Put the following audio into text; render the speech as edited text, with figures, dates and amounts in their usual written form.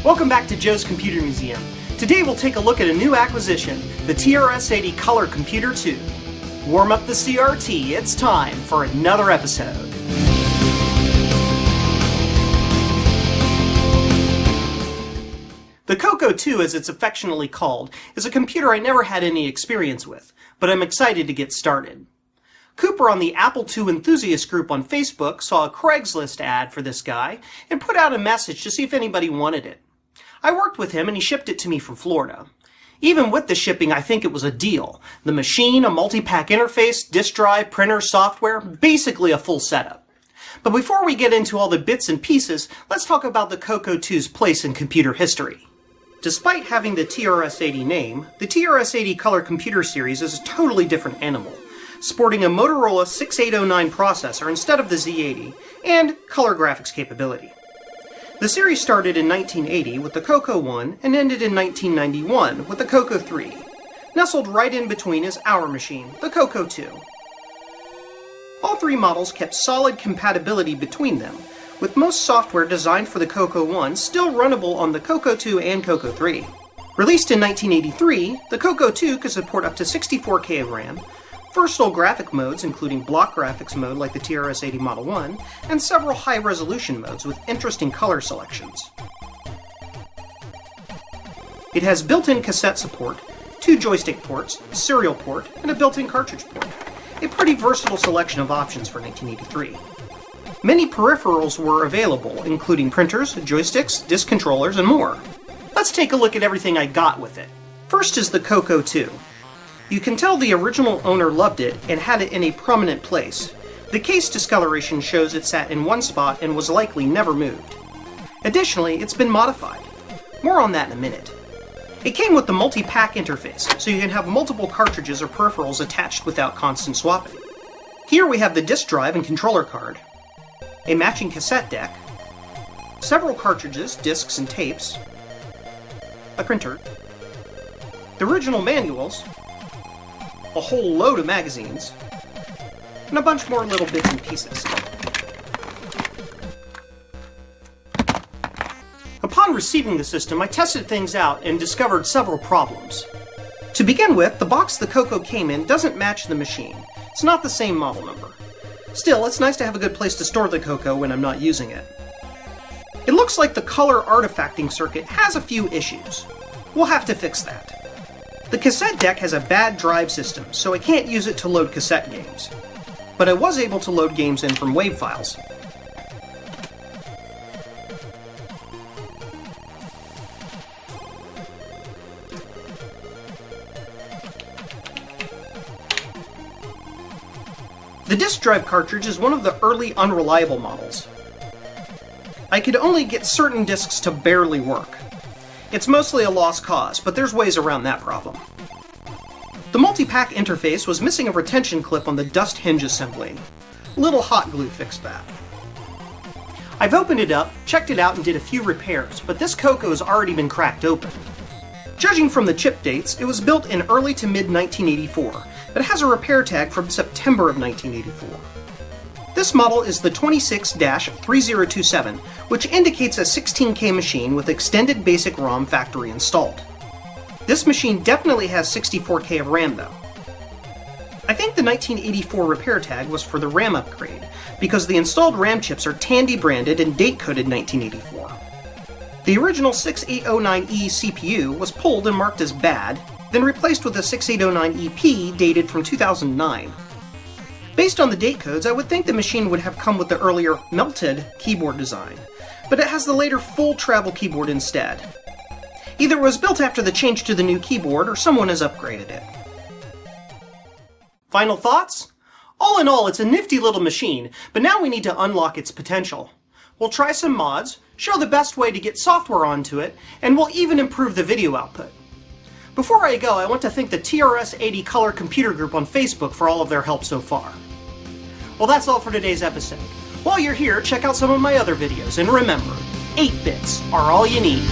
Welcome back to Joe's Computer Museum. Today we'll take a look at a new acquisition, the TRS-80 Color Computer 2. Warm up the CRT, it's time for another episode. The Coco 2, as it's affectionately called, is a computer I never had any experience with, but I'm excited to get started. Cooper on the Apple II enthusiast group on Facebook saw a Craigslist ad for this guy and put out a message to see if anybody wanted it. I worked with him and he shipped it to me from Florida. Even with the shipping, I think it was a deal. The machine, a multi-pack interface, disk drive, printer, software, basically a full setup. But before we get into all the bits and pieces, let's talk about the Coco 2's place in computer history. Despite having the TRS-80 name, the TRS-80 Color Computer series is a totally different animal, sporting a Motorola 6809 processor instead of the Z80, and color graphics capability. The series started in 1980 with the Coco 1 and ended in 1991 with the Coco 3. Nestled right in between is our machine, the Coco 2. All three models kept solid compatibility between them, with most software designed for the Coco 1 still runnable on the Coco 2 and Coco 3. Released in 1983, the Coco 2 could support up to 64K of RAM, versatile graphic modes including block graphics mode like the TRS-80 Model 1, and several high-resolution modes with interesting color selections. It has built-in cassette support, 2 joystick ports, a serial port, and a built-in cartridge port. A pretty versatile selection of options for 1983. Many peripherals were available, including printers, joysticks, disk controllers, and more. Let's take a look at everything I got with it. First is the Coco 2. You can tell the original owner loved it and had it in a prominent place. The case discoloration shows it sat in one spot and was likely never moved. Additionally, it's been modified. More on that in a minute. It came with the multi-pack interface, so you can have multiple cartridges or peripherals attached without constant swapping. Here we have the disk drive and controller card, a matching cassette deck, several cartridges, discs, and tapes, a printer, the original manuals, a whole load of magazines, and a bunch more little bits and pieces. Upon receiving the system, I tested things out and discovered several problems. To begin with, the box the Coco came in doesn't match the machine. It's not the same model number. Still, it's nice to have a good place to store the Coco when I'm not using it. It looks like the color artifacting circuit has a few issues. We'll have to fix that. The cassette deck has a bad drive system, so I can't use it to load cassette games. But I was able to load games in from WAV files. The disk drive cartridge is one of the early unreliable models. I could only get certain disks to barely work. It's mostly a lost cause, but there's ways around that problem. The multi-pack interface was missing a retention clip on the dust hinge assembly. Little hot glue fixed that. I've opened it up, checked it out, and did a few repairs, but this Coco has already been cracked open. Judging from the chip dates, it was built in early to mid-1984, but has a repair tag from September of 1984. This model is the 26-3027, which indicates a 16K machine with extended basic ROM factory installed. This machine definitely has 64K of RAM though. I think the 1984 repair tag was for the RAM upgrade, because the installed RAM chips are Tandy branded and date-coded 1984. The original 6809E CPU was pulled and marked as bad, then replaced with a 6809EP dated from 2009. Based on the date codes, I would think the machine would have come with the earlier melted keyboard design, but it has the later full travel keyboard instead. Either it was built after the change to the new keyboard, or someone has upgraded it. Final thoughts? All in all, it's a nifty little machine, but now we need to unlock its potential. We'll try some mods, show the best way to get software onto it, and we'll even improve the video output. Before I go, I want to thank the TRS-80 Color Computer group on Facebook for all of their help so far. Well, that's all for today's episode. While you're here, check out some of my other videos, and remember, 8 bits are all you need.